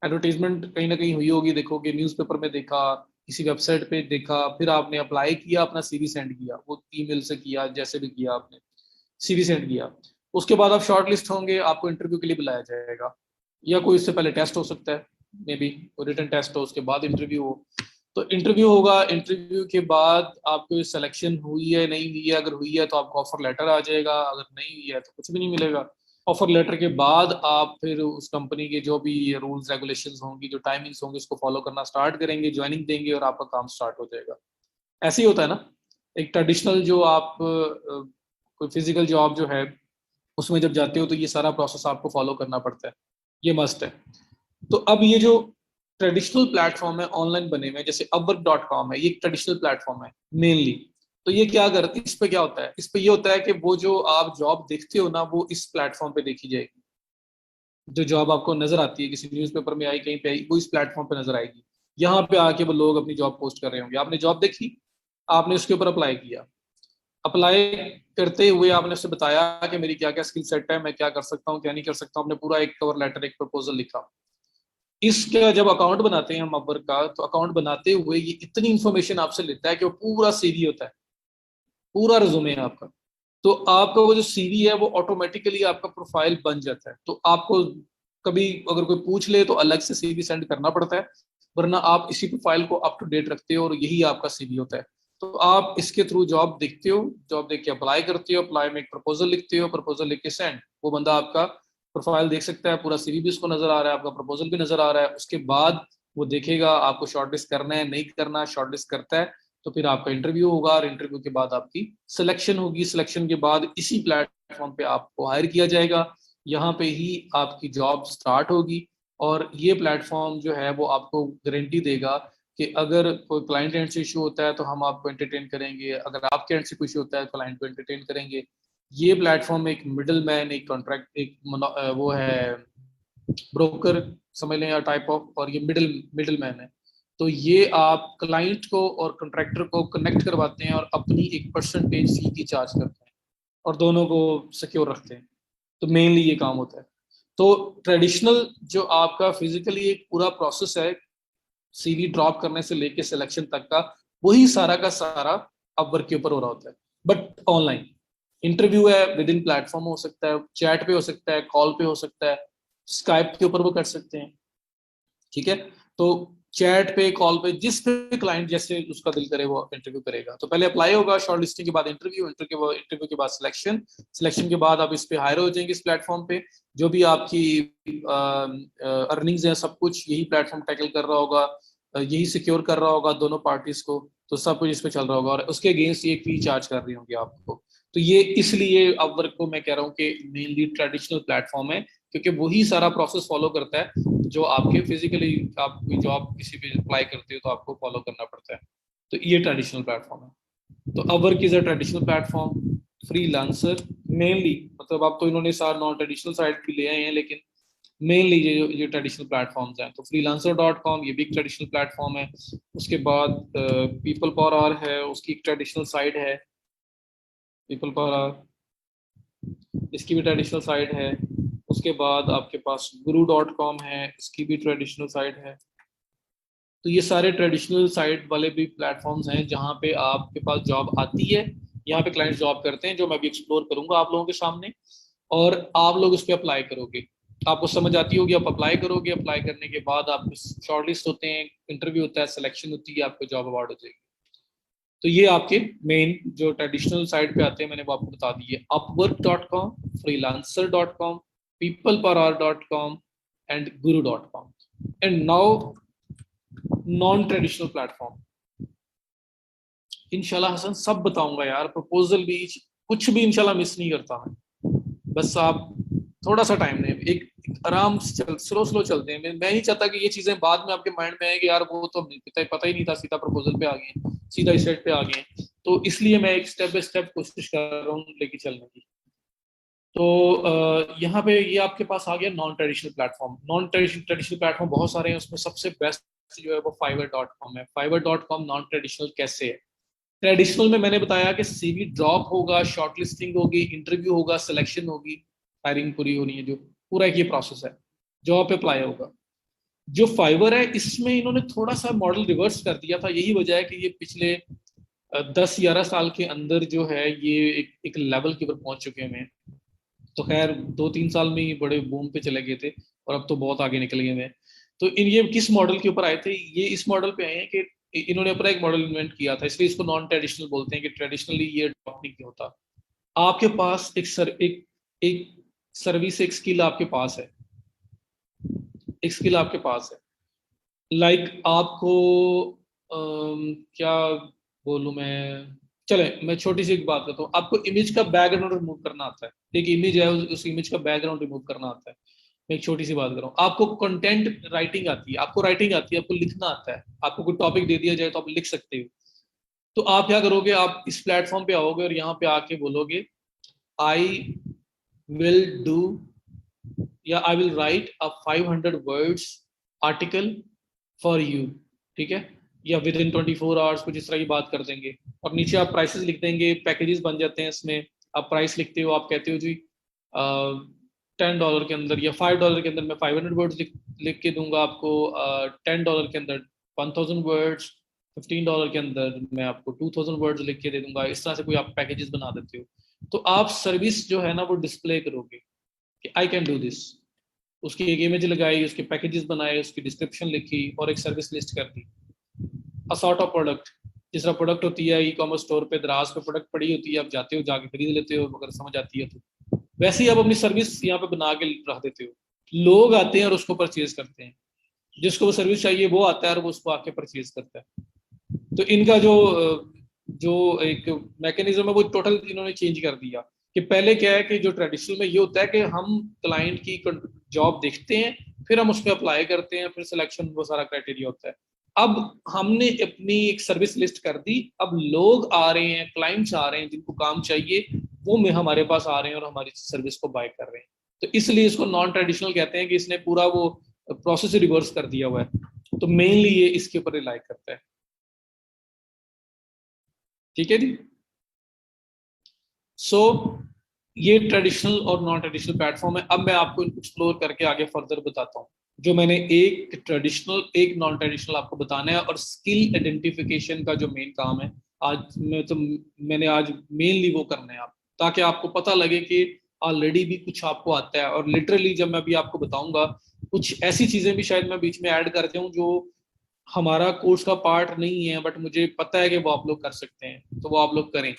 एडवर्टीजमेंट कहीं ना कहीं हुई होगी, देखोगे, न्यूज़पेपर में देखा, किसी वेबसाइट पे देखा, फिर आपने अप्लाई किया, अपना सीवी सेंड किया, वो ईमेल से किया, जैसे भी किया आपने, सीवी सेंड किया। उसके बाद आप शॉर्ट लिस्ट होंगे, आपको इंटरव्यू के लिए बुलाया जाएगा, या कोई इससे पहले टेस्ट हो सकता है, मे बी रिटन टेस्ट हो, उसके बाद इंटरव्यू हो। तो इंटरव्यू होगा, इंटरव्यू के बाद आपको सिलेक्शन हुई है नहीं हुई है, अगर हुई है तो आपको ऑफर लेटर आ जाएगा, अगर नहीं हुई है तो कुछ भी नहीं मिलेगा। ऑफर लेटर के बाद आप फिर उस कंपनी के जो भी रूल्स रेगुलेशंस होंगी, जो टाइमिंग्स होंगी, उसको फॉलो करना स्टार्ट करेंगे, ज्वाइनिंग देंगे और आपका काम स्टार्ट हो जाएगा। ऐसे ही होता है ना। एक ट्रेडिशनल जो आप कोई फिजिकल जॉब जो है, उसमें जब जाते हो तो ये सारा प्रोसेस आपको फॉलो करना पड़ता है, ये मस्ट है। तो अब ये जो ट्रेडिशनल प्लेटफॉर्म है ऑनलाइन बने हुए, जैसे upwork.com है, ये एक ट्रेडिशनल प्लेटफॉर्म है मेनली। तो ये क्या करते, इस पे क्या होता है? इस पे ये होता है कि वो जो आप जॉब देखते हो ना, वो इस प्लेटफॉर्म पे देखी जाएगी। जो जॉब आपको नजर आती है, किसी न्यूज़पेपर में आई, कहीं पे आई, वो इस प्लेटफॉर्म पे नजर आएगी। यहाँ पे आके वो लोग अपनी जॉब पोस्ट कर रहे होंगे, आपने जॉब देखी, आपने उसके ऊपर अप्लाई किया। अप्लाई करते हुए आपने उससे बताया कि मेरी क्या क्या स्किल सेट है, मैं क्या कर सकता हूँ, क्या नहीं कर सकता हूँ, आपने पूरा एक कवर लेटर, एक प्रपोजल लिखा। इसका जब अकाउंट बनाते हैं हम अपवर्क का, तो अकाउंट बनाते हुए ये इतनी इंफॉर्मेशन आपसे लेता है कि वो पूरा सीवी होता है, पूरा रिज्यूमे है आपका। तो आपका वो जो सीवी है वो ऑटोमेटिकली आपका प्रोफाइल बन जाता है। तो आपको कभी अगर कोई पूछ ले तो अलग से सीवी सेंड करना पड़ता है, वरना आप इसी प्रोफाइल को अप टू डेट रखते हो और यही आपका सीवी होता है। तो आप इसके थ्रू जॉब देखते हो, जॉब देख के अप्लाई करते हो, अप्लाई में एक प्रपोजल लिखते हो, प्रपोजल लिख के सेंड, वो बंदा आपका प्रोफाइल देख सकता है, पूरा सीवी भी उसको नजर आ रहा है, आपका प्रपोजल भी नजर आ रहा है। उसके बाद वो देखेगा आपको शॉर्टलिस्ट करना है नहीं करना, शॉर्टलिस्ट करता है तो फिर आपका इंटरव्यू होगा, और इंटरव्यू के बाद आपकी सिलेक्शन होगी। सिलेक्शन के बाद इसी प्लेटफॉर्म पे आपको हायर किया जाएगा, यहाँ पे ही आपकी जॉब स्टार्ट होगी। और ये प्लेटफॉर्म जो है वो आपको गारंटी देगा कि अगर कोई क्लाइंट एंड से इशू होता है तो हम आपको एंटरटेन करेंगे, अगर आपके एंड से कुछ होता है तो क्लाइंट को एंटरटेन करेंगे। ये प्लेटफॉर्म एक मिडल मैन, एक कॉन्ट्रैक्ट, एक वो है ब्रोकर समझ लें या टाइप ऑफ, और ये मिडल मैन है। तो ये आप क्लाइंट को और कॉन्ट्रैक्टर को कनेक्ट करवाते हैं और अपनी एक परसेंटेज फी की चार्ज करते हैं और दोनों को सिक्योर रखते हैं। तो मेनली ये काम होता है। तो ट्रेडिशनल जो आपका फिजिकली एक पूरा प्रोसेस है सीवी ड्रॉप करने से लेके सिलेक्शन तक का, वही सारा का सारा अपवर्क के ऊपर हो रहा होता है, बट ऑनलाइन। इंटरव्यू है विद इन प्लेटफॉर्म, हो सकता है चैट पे, हो सकता है कॉल पे, हो सकता है स्काइप के ऊपर वो कर सकते हैं। ठीक है, तो चैट पे कॉल पे जिस पे क्लाइंट जैसे उसका दिल करे वो इंटरव्यू करेगा। तो पहले अप्लाई होगा, शॉर्ट लिस्टिंग के बाद इंटरव्यू, इंटरव्यू के बाद सिलेक्शन, सिलेक्शन के बाद आप इस पे हायर हो जाएंगे इस प्लेटफॉर्म पे। जो भी आपकी अर्निंग्स है सब कुछ यही प्लेटफॉर्म टैकल कर रहा होगा, यही सिक्योर कर रहा होगा दोनों पार्टीज को। तो सब कुछ इस पे चल रहा होगा और उसके अगेंस्ट ये फी चार्ज कर रही होंगी आपको। तो ये इसलिए अपवर्क को मैं कह रहा हूँ कि मेनली ट्रेडिशनल प्लेटफॉर्म है, क्योंकि वही सारा प्रोसेस फॉलो करता है जो आपके फिजिकली आप कोई जॉब किसी पे अप्लाई करते हो तो आपको फॉलो करना पड़ता है। तो ये ट्रेडिशनल प्लेटफॉर्म है। तो Upwork is a traditional platform. Freelancer mainly, मतलब आप तो इन्होंने सारे नॉन ट्रेडिशनल साइट भी ले आए हैं, लेकिन मेनली ये ट्रेडिशनल प्लेटफॉर्म्स हैं। तो freelancer.com ये भी एक ट्रेडिशनल प्लेटफॉर्म है। उसके बाद पीपल पावर आवर है, उसकी एक ट्रेडिशनल साइट है पीपल पावर आवर, इसकी भी ट्रेडिशनल साइट है। उसके बाद आपके पास guru.com है, इसकी भी ट्रेडिशनल साइट है। तो ये सारे ट्रेडिशनल साइट वाले भी प्लेटफॉर्म्स हैं जहाँ पे आपके पास जॉब आती है, यहाँ पे क्लाइंट जॉब करते हैं, जो मैं भी एक्सप्लोर करूंगा आप लोगों के सामने। और आप लोग उस पर अप्लाई करोगे, आपको समझ आती होगी, आप अप्लाई करोगे, अप्लाई करने के बाद आप शॉर्टलिस्ट होते हैं, इंटरव्यू होता है, सिलेक्शन होती है, आपको जॉब अवार्ड हो जाएगी। तो ये आपके मेन जो ट्रेडिशनल साइट पे आते हैं मैंने वो आपको बता दी है, upwork.com, freelancer.com, peopleparar.com and guru.com। And now non traditional platform, इंशाल्लाह हसन सब बताऊंगा यार, प्रपोजल भी कुछ भी इंशाल्लाह मिस नहीं करता मैं। बस आप थोड़ा सा टाइम दें, एक आराम से स्लो स्लो चलते हैं। मैं नहीं चाहता कि ये चीजें बाद में आपके माइंड में आए कि यार वो तो पता ही नहीं था, सीधा प्रपोजल पे आ गए, सीधा स्टेट पे आ गए। तो इसलिए मैं एक स्टेप बाय स्टेप कोशिश कर रहा हूँ लेके चलने की। तो यहाँ पे ये आपके पास आ गया non traditional platform. Non traditional platform बहुत सारे हैं, उसमें सबसे बेस्ट जो है वो fiverr.com है। fiverr.com नॉन ट्रेडिशनल कैसे है? ट्रेडिशनल में मैंने बताया कि सीवी ड्रॉप होगा, शॉर्टलिस्टिंग होगी, इंटरव्यू होगा, सिलेक्शन होगी, हायरिंग पूरी होनी है, जो पूरा एक ये प्रोसेस है, जॉब पे अप्लाई होगा। जो फाइवर है इसमें इन्होंने थोड़ा सा मॉडल रिवर्स कर दिया था, यही वजह है कि ये पिछले 10-11 साल के अंदर जो है ये एक लेवल के ऊपर पहुंच चुके हैं। तो खैर 2-3 साल में ही बड़े बूम पे चले गए थे और अब तो बहुत आगे निकल गए हैं। तो इन ये किस मॉडल के ऊपर आए थे? ये इस मॉडल पे आए हैं कि इन्होंने अपना एक मॉडल इन्वेंट किया था, इसलिए इसको नॉन ट्रेडिशनल बोलते हैं कि ट्रेडिशनली ये ड्रॉप नहीं होता। आपके पास एक सर्विस, एक स्किल आपके पास है, एक स्किल आपके पास है, लाइक आपको क्या बोलूं मैं, चले मैं छोटी सी एक बात करता हूँ। आपको इमेज का बैकग्राउंड रिमूव करना आता है, एक इमेज है उस इमेज का बैकग्राउंड रिमूव करना आता है। मैं एक छोटी सी बात कर रहा हूँ। आपको कंटेंट राइटिंग आती है, आपको राइटिंग आती है, आपको लिखना आता है, आपको कोई टॉपिक दे दिया जाए तो आप लिख सकते हो। तो आप क्या करोगे, आप इस प्लेटफॉर्म पे आओगे और यहाँ पे आके बोलोगे आई विल डू या I will write a 500 words article for you. ठीक है, या विद इन 24 आवर्स कुछ इस तरह की बात कर देंगे और नीचे आप प्राइसेस लिख देंगे, पैकेजेस बन जाते हैं इसमें। आप प्राइस लिखते हो, आप कहते हो जी $10 के अंदर या $5 के अंदर मैं 500 वर्ड्स लिख के दूंगा आपको, $10 के अंदर 1000 वर्ड्स, $15 के अंदर मैं आपको 2000 वर्ड्स लिख के दे दूंगा। इस तरह से कोई आप पैकेजेस बना देते हो। तो आप सर्विस जो है ना वो डिस्प्ले करोगे कि आई कैन डू दिस, उसकी एक इमेज लगाई, उसके पैकेजेस बनाए, उसकी डिस्क्रिप्शन लिखी और एक सर्विस लिस्ट कर दी। असॉर्ट ऑफ प्रोडक्ट, जिस तरह प्रोडक्ट होती है ई कॉमर्स स्टोर पे दराज पे प्रोडक्ट पड़ी होती है, आप जाते हो जाके खरीद लेते हो अगर समझ आती है तो। वैसे ही आप अपनी सर्विस यहाँ पे बना के रख देते हो, लोग आते हैं और उसको परचेज करते हैं, जिसको वो सर्विस चाहिए वो आता है और वो उसको आके परचेज करता है। तो इनका जो एक मैकेनिज्म है वो टोटल इन्होंने चेंज कर दिया कि पहले क्या है कि जो ट्रेडिशनल में ये होता है कि हम क्लाइंट की जॉब देखते हैं, फिर हम उस पर अप्लाई करते हैं, फिर सिलेक्शन, वो सारा क्राइटेरिया होता है। अब हमने अपनी एक सर्विस लिस्ट कर दी, अब लोग आ रहे हैं, क्लाइंट्स आ रहे हैं जिनको काम चाहिए, वो में हमारे पास आ रहे हैं और हमारी सर्विस को बाय कर रहे हैं। तो इसलिए इसको नॉन ट्रेडिशनल कहते हैं कि इसने पूरा वो प्रोसेस रिवर्स कर दिया हुआ है। तो मेनली ये इसके ऊपर रिलाई करता है। ठीक है जी। सो ये ट्रेडिशनल और नॉन ट्रेडिशनल प्लेटफॉर्म है। अब मैं आपको इनको एक्सप्लोर करके आगे फर्दर बताता हूँ। जो मैंने एक ट्रेडिशनल एक नॉन ट्रेडिशनल आपको बताना है, और स्किल आइडेंटिफिकेशन का जो मेन काम है आज मैंने आज मेनली वो करना है आप, ताकि आपको पता लगे कि ऑलरेडी भी कुछ आपको आता है। और लिटरली जब मैं अभी आपको बताऊंगा, कुछ ऐसी चीजें भी शायद मैं बीच में ऐड कर दूं जो हमारा कोर्स का पार्ट नहीं है, बट मुझे पता है कि वो आप लोग कर सकते हैं, तो वो आप लोग करें।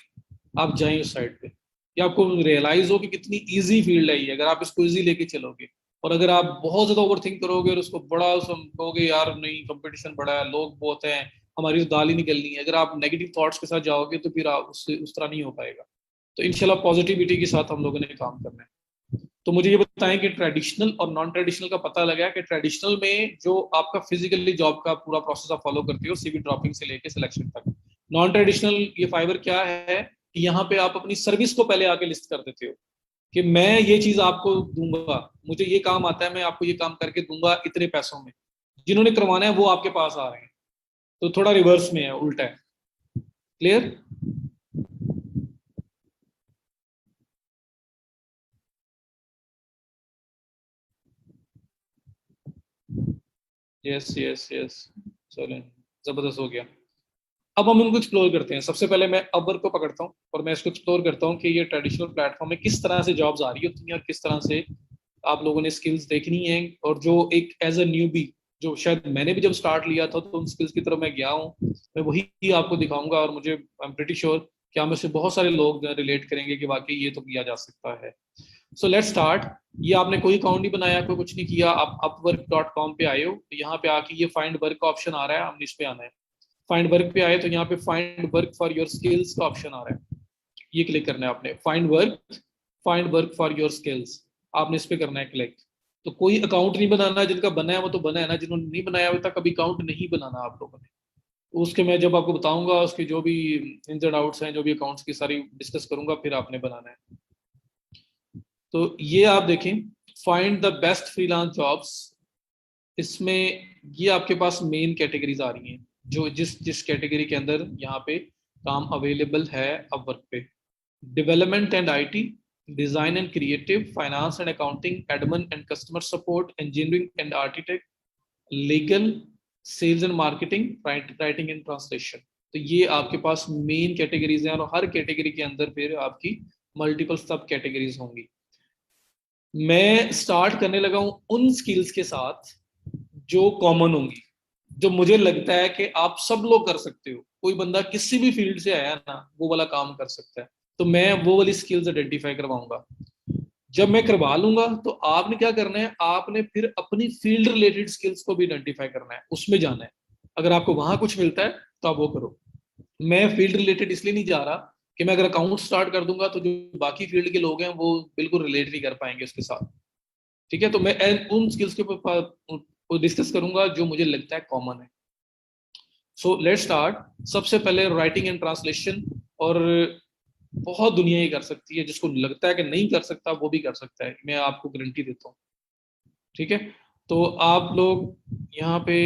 आप जाएं उस साइड पे, या आपको रियलाइज हो कि कितनी इजी फील्ड है ये, अगर आप इसको इजी लेके चलोगे। और अगर आप बहुत ज्यादा ओवर थिंक करोगे और उसको बड़ा कहोगे यार नहीं कंपटीशन बड़ा है, लोग बहुत हैं, हमारी तो दाल ही निकलनी है, अगर आप नेगेटिव थॉट्स के साथ जाओगे तो फिर आप उससे उस तरह नहीं हो पाएगा। तो इंशाल्लाह पॉजिटिविटी के साथ हम लोगों ने काम करना है। तो मुझे ये बताएं कि ट्रेडिशनल और नॉन ट्रेडिशनल का पता लगा कि ट्रेडिशनल में जो आपका फिजिकली जॉब का पूरा प्रोसेस आप फॉलो करते हो, सीवी ड्रॉपिंग से लेके सिलेक्शन तक। नॉन ट्रेडिशनल ये फाइबर क्या है कि यहाँ पे आप अपनी सर्विस को पहले आके लिस्ट कर देते हो कि मैं ये चीज आपको दूंगा, मुझे ये काम आता है, मैं आपको ये काम करके दूंगा इतने पैसों में। जिन्होंने करवाना है वो आपके पास आ रहे हैं। तो थोड़ा रिवर्स में है, उल्टा है। क्लियर? यस यस यस, चलें, जबरदस्त हो गया। अब हम इनको एक्सप्लोर करते हैं। सबसे पहले मैं अबर को पकड़ता हूँ और मैं इसको एक्सप्लोर करता हूँ कि ये ट्रेडिशनल प्लेटफॉर्म में किस तरह से जॉब्स आ रही होती हैं और किस तरह से आप लोगों ने स्किल्स देखनी है। और जो एक एज अ न्यूबी, जो शायद मैंने भी जब स्टार्ट लिया था तो उन स्किल्स की तरफ मैं गया हूँ, मैं वही आपको दिखाऊंगा। और मुझे आई एम प्रीटी श्योर कि हम इससे बहुत सारे लोग रिलेट करेंगे कि वाकई ये तो किया जा सकता है। So let's start. ये आपने कोई अकाउंट नहीं बनाया, कोई कुछ नहीं किया, आप upwork.com पे आए हो, तो यहाँ पे आके ये फाइंड वर्क का ऑप्शन आ रहा है, हमने इस पे आना है। फाइंड वर्क पे आए तो यहाँ पे find work for your skills का ऑप्शन आ रहा है, ये क्लिक करना है आपने। Find work for your skills, आपने इस पे करना है क्लिक। तो कोई अकाउंट नहीं बनाना, जिनका बना है वो तो बना है ना, जिन्होंने नहीं बनाया अभी तक, कभी अकाउंट नहीं बनाना आप लोगों ने। तो उसके मैं जब आपको बताऊंगा उसके जो भी इन्स एंड आउट्स हैं, जो भी अकाउंट्स की सारी डिस्कस करूंगा, फिर आपने बनाना है। तो ये आप देखें, find the best freelance jobs, इसमें ये आपके पास मेन कैटेगरीज आ रही हैं, जो जिस जिस कैटेगरी के अंदर यहाँ पे काम अवेलेबल है अपवर्क पे। Development and IT, design and creative, finance and accounting, admin and customer support, engineering and architect, legal, sales and marketing, writing and translation. तो ये आपके पास मेन कैटेगरीज हैं, और हर कैटेगरी के अंदर फिर आपकी मल्टीपल सब कैटेगरीज होंगी। मैं स्टार्ट करने लगा हूं उन स्किल्स के साथ जो कॉमन होंगी, जो मुझे लगता है कि आप सब लोग कर सकते हो। कोई बंदा किसी भी फील्ड से आया ना, वो वाला काम कर सकता है। तो मैं वो वाली स्किल्स आइडेंटिफाई करवाऊंगा। जब मैं करवा लूंगा तो आपने क्या करना है, आपने फिर अपनी फील्ड रिलेटेड स्किल्स को भी आइडेंटिफाई करना है, उसमें जाना है। अगर आपको वहां कुछ मिलता है तो आप वो करो। मैं फील्ड रिलेटेड इसलिए नहीं जा रहा कि मैं अगर अकाउंट स्टार्ट कर दूंगा तो जो बाकी फील्ड के लोग हैं वो बिल्कुल रिलेट नहीं कर पाएंगे उसके साथ। ठीक है, तो मैं उन स्किल्स के ऊपर डिस्कस करूंगा जो मुझे लगता है कॉमन है। So let's start. सबसे पहले राइटिंग एंड ट्रांसलेशन, और बहुत दुनिया ही कर सकती है, जिसको लगता है कि नहीं कर सकता वो भी कर सकता है, मैं आपको गारंटी देता हूँ। ठीक है, तो आप लोग यहाँ पे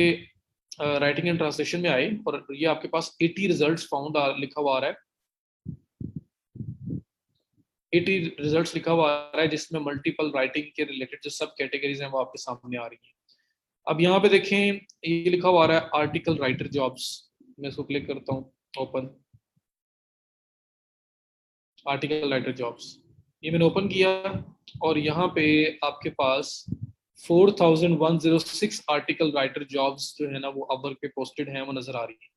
राइटिंग एंड ट्रांसलेशन में आए और ये आपके पास 80 रिजल्ट्स फाउंड लिखा हुआ आ रहा है। 80 रिजल्ट्स लिखा हुआ आ रहा है, जिसमें मल्टीपल राइटिंग के रिलेटेड जो सब कैटेगरीज हैं वो आपके सामने आ रही हैं। अब यहाँ पे देखें, ये लिखा हुआ आ रहा है आर्टिकल राइटर जॉब्स। मैं इसको क्लिक करता हूँ, ओपन आर्टिकल राइटर जॉब्स। ये मैंने ओपन किया और यहाँ पे आपके पास 4106 आर्टिकल राइटर जॉब्स जो है ना वो अपवर्क पे पोस्टेड हैं, वो नजर आ रही है।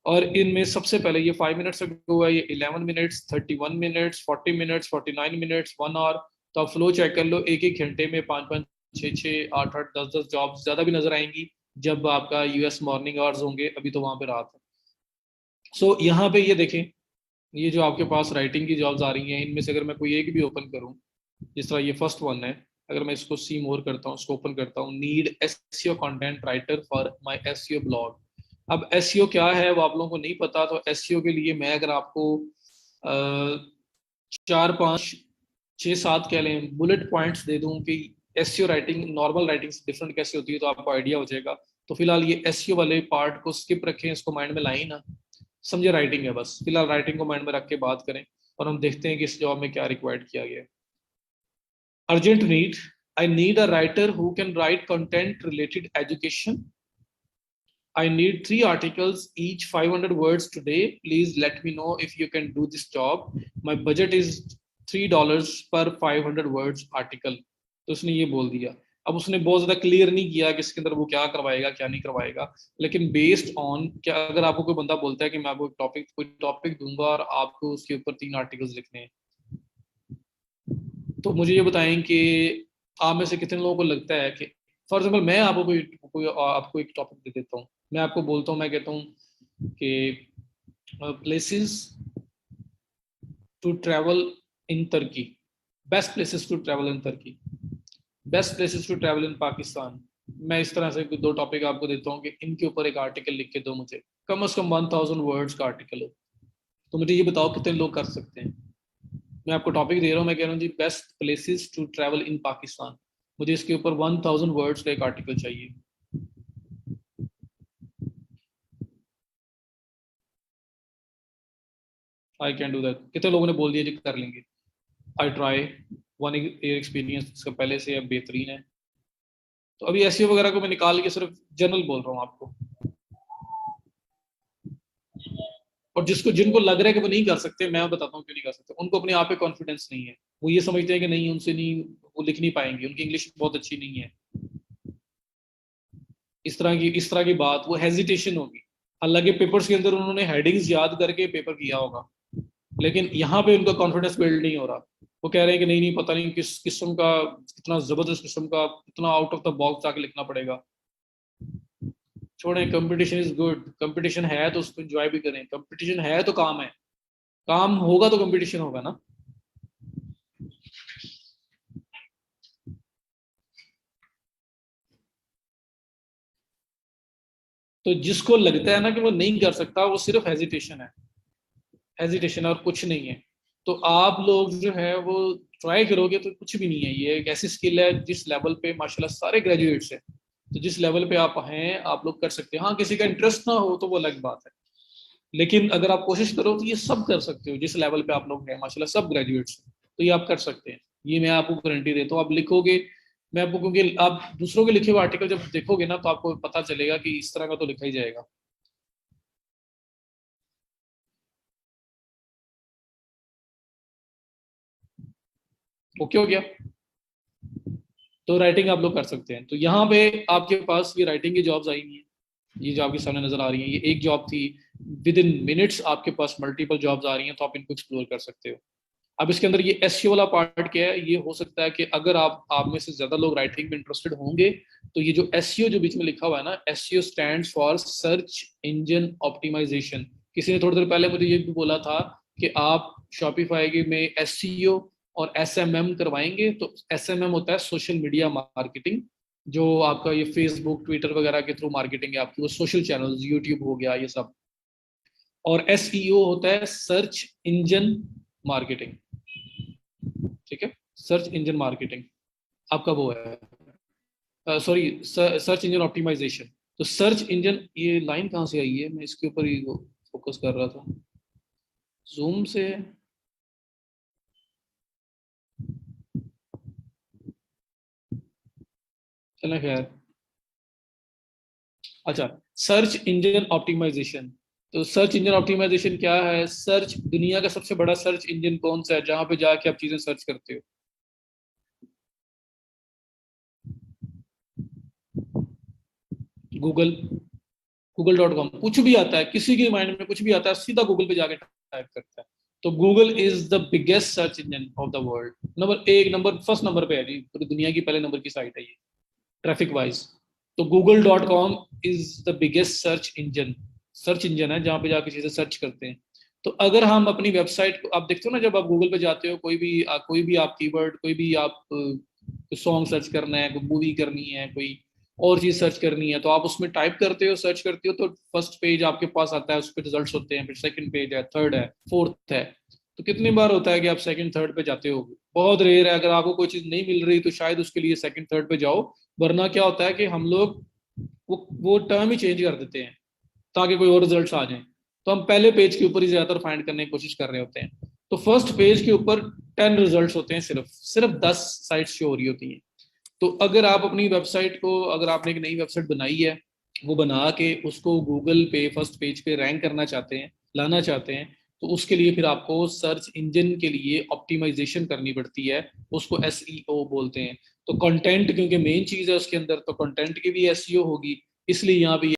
और इनमें सबसे पहले ये 5 मिनट्स हुआ, ये 11 minutes, 31 minutes, 40 minutes, 49 minutes, 1 hour. तो आप फ्लो चेक कर लो, एक एक घंटे में 5-5, 6-6, 8-8, 10-10 जॉब ज्यादा भी नजर आएंगी जब आपका यूएस मॉर्निंग आवर्स होंगे, अभी तो वहां पे रात है। सो यहाँ पे ये देखें, ये जो आपके पास राइटिंग की जॉब्स आ रही हैं, इनमें से अगर मैं कोई एक भी ओपन करूं, जिस तरह ये फर्स्ट वन है, अगर मैं इसको सी मोर करता हूँ, इसको ओपन करता हूँ, need SEO content writer for my SEO blog. अब एसईओ क्या है वो आप लोगों को नहीं पता, तो एसईओ के लिए मैं अगर आपको 4-5-6-7 कह लें बुलेट पॉइंट्स दे दूं कि एसईओ राइटिंग नॉर्मल राइटिंग से डिफरेंट कैसे होती है, तो आपको आइडिया हो जाएगा। तो फिलहाल ये एसईओ वाले पार्ट को स्किप रखें, इसको माइंड में लाएं ना, समझे राइटिंग है बस, फिलहाल राइटिंग को माइंड में रख के बात करें और हम देखते हैं कि इस जॉब में क्या रिक्वायर्ड किया गया है। Urgent need, I need a writer who can write content related education. I need 3 articles, each 500 words today. Please let me know if you can do this job. My budget is $3 per 500 words article. तो उसने ये बोल दिया। अब उसने बहुत ज्यादा clear नहीं किया कि इसके अंदर वो क्या करवाएगा क्या नहीं करवाएगा, लेकिन बेस्ड ऑन क्या, अगर आपको कोई बंदा बोलता है कि मैं आपको कोई टॉपिक दूंगा और आपको उसके ऊपर 3 आर्टिकल्स लिखने हैं, तो मुझे ये बताएं कि आप में से कितने लोगों को लगता है कि, फॉर एग्जाम्पल मैं आपको आपको एक टॉपिक दे देता हूँ, मैं आपको बोलता हूँ, मैं कहता हूँ कि places to travel in Turkey, best places to travel in Turkey, best places to travel in Pakistan. मैं इस तरह से 2 टॉपिक आपको देता हूँ कि इनके ऊपर एक आर्टिकल लिख के दो मुझे, कम से कम 1000 वर्ड्स का आर्टिकल हो। तो मुझे ये बताओ कितने लोग कर सकते हैं। मैं आपको टॉपिक दे रहा हूँ, मैं कह रहा हूँ जी best places to travel in Pakistan, मुझे इसके ऊपर 1000 वर्ड्स का एक आर्टिकल चाहिए। आई कैन डू दैट, कितने लोगों ने बोल दिया जी कर लेंगे। आई ट्राई, 1 ईयर एक्सपीरियंस इसका पहले से अब बेहतरीन है। तो अभी एसईओ वगैरह को मैं निकाल के सिर्फ जनरल बोल रहा हूँ आपको, और जिनको लग रहा है कि वो नहीं कर सकते, मैं बताता हूँ क्यों नहीं कर सकते। उनको अपने आप पे कॉन्फिडेंस नहीं है, वो ये समझते हैं कि नहीं उनसे नहीं, वो लिख नहीं पाएंगे, उनकी इंग्लिश बहुत अच्छी नहीं है, इस तरह की बात, वो हेजिटेशन होगी। हालांकि पेपर्स के अंदर उन्होंने हेडिंग्स याद करके पेपर किया होगा, लेकिन यहाँ पे उनका कॉन्फिडेंस बिल्ड नहीं हो रहा। वो कह रहे हैं कि नहीं नहीं, पता नहीं किस किस्म का, कितना जबरदस्त किस्म का, कितना आउट ऑफ द बॉक्स जाके लिखना पड़ेगा। छोड़ें, कंपटीशन इज गुड, कंपटीशन है तो उसको एंजॉय भी करें, कंपटीशन है तो काम है, काम होगा तो कंपटीशन होगा ना। तो जिसको लगता है ना कि वो नहीं कर सकता, वो सिर्फ हेजिटेशन है, हेजिटेशन और कुछ नहीं है। तो आप लोग जो है वो ट्राई करोगे तो कुछ भी नहीं है, ये एक ऐसी स्किल है जिस लेवल पे माशाल्लाह सारे ग्रेजुएट्स हैं, तो जिस लेवल पे आप हैं आप लोग कर सकते हैं। हाँ, किसी का इंटरेस्ट ना हो तो वो अलग बात है, लेकिन अगर आप कोशिश करो तो ये सब कर सकते हो, जिस लेवल पे आप लोग हैं माशाल्लाह सब ग्रेजुएट्स हैं, तो ये आप कर सकते हैं। ये मैं आपको गारंटी देता हूँ, आप लिखोगे, मैं आपको, क्योंकि आप दूसरों के लिखे हुए आर्टिकल जब देखोगे ना तो आपको पता चलेगा कि इस तरह का तो लिखा ही जाएगा। ओके हो गया। तो राइटिंग आप लोग कर सकते हैं। तो यहाँ पे आपके पास ये राइटिंग की जॉब्स आई हुई हैं, ये जो आपके सामने नजर आ रही है, ये एक जॉब थी, विद इन मिनट्स आपके पास मल्टीपल जॉब्स आ रही हैं, तो आप इनको एक्सप्लोर कर सकते हो। अब इसके अंदर ये एसईओ वाला पार्ट क्या है, ये हो सकता है कि अगर आप में से ज्यादा लोग राइटिंग में इंटरेस्टेड होंगे, तो ये जो एसईओ जो बीच में लिखा हुआ है ना, SEO stands for search engine optimisation. किसी ने थोड़ी देर पहले मुझे ये भी बोला था कि आप शॉपिफाई में एसईओ और एसएमएम करवाएंगे, तो एसएमएम होता है सोशल मीडिया मार्केटिंग, जो आपका ये फेसबुक ट्विटर वगैरह के थ्रू मार्केटिंग है आपकी, वो सोशल चैनल यूट्यूब हो गया ये सब। और एसईओ होता है सर्च इंजन मार्केटिंग, ठीक है, सर्च इंजन मार्केटिंग आपका वो है, सॉरी, सर्च इंजन ऑप्टिमाइजेशन। तो सर्च इंजन, ये लाइन कहाँ से आई है, मैं इसके ऊपर ही फोकस कर रहा था, जूम से। चलें खैर, अच्छा, सर्च इंजन ऑप्टिमाइजेशन। तो सर्च इंजन ऑप्टिमाइजेशन क्या है, सर्च, दुनिया का सबसे बड़ा सर्च इंजन कौन सा है जहां पे जाके आप चीजें सर्च करते हो, गूगल। google.com, कुछ भी आता है, किसी के माइंड में कुछ भी आता है, सीधा गूगल पे जाके टाइप करता है। तो Google is the biggest search engine of the world. First number पे है जी, पूरी दुनिया की पहले नंबर की साइट है ये ट्रैफिक वाइज। तो google.com is the biggest search engine है, जहाँ पे जाके चीजें सर्च करते हैं। तो अगर हम अपनी वेबसाइट को, आप देखते हो ना, जब आप गूगल पे जाते हो, कोई भी आप कीवर्ड, कोई भी आप सॉन्ग सर्च करना है, कोई मूवी करनी है, कोई और चीज सर्च करनी है, तो आप उसमें टाइप करते हो, सर्च करते हो, तो फर्स्ट पेज आपके पास आता है, उस पर रिजल्ट होते हैं, फिर सेकंड पेज है, थर्ड है, फोर्थ है। तो कितनी बार होता है कि आप सेकंड थर्ड पे जाते हो? बहुत रेयर है। अगर आपको कोई चीज नहीं मिल रही तो शायद उसके लिए सेकंड थर्ड पे जाओ, वरना क्या होता है कि हम लोग वो टर्म ही चेंज कर देते हैं ताकि कोई और रिजल्ट्स आ जाएं। तो हम पहले पेज के ऊपर ही ज्यादातर फाइंड करने की कोशिश कर रहे होते हैं। तो फर्स्ट पेज के ऊपर 10 रिजल्ट्स होते हैं, सिर्फ सिर्फ 10 साइट्स शो हो रही होती हैं। तो अगर आप अपनी वेबसाइट को, अगर आपने एक नई वेबसाइट बनाई है, वो बना के उसको गूगल पे फर्स्ट पेज पे रैंक करना चाहते हैं, लाना चाहते हैं, तो उसके लिए फिर आपको सर्च इंजन के लिए ऑप्टिमाइजेशन करनी पड़ती है, उसको एसईओ बोलते हैं। तो कंटेंट क्योंकि मेन चीज है उसके अंदर, तो कंटेंट की भी एसईओ होगी, इसलिए यहाँ पे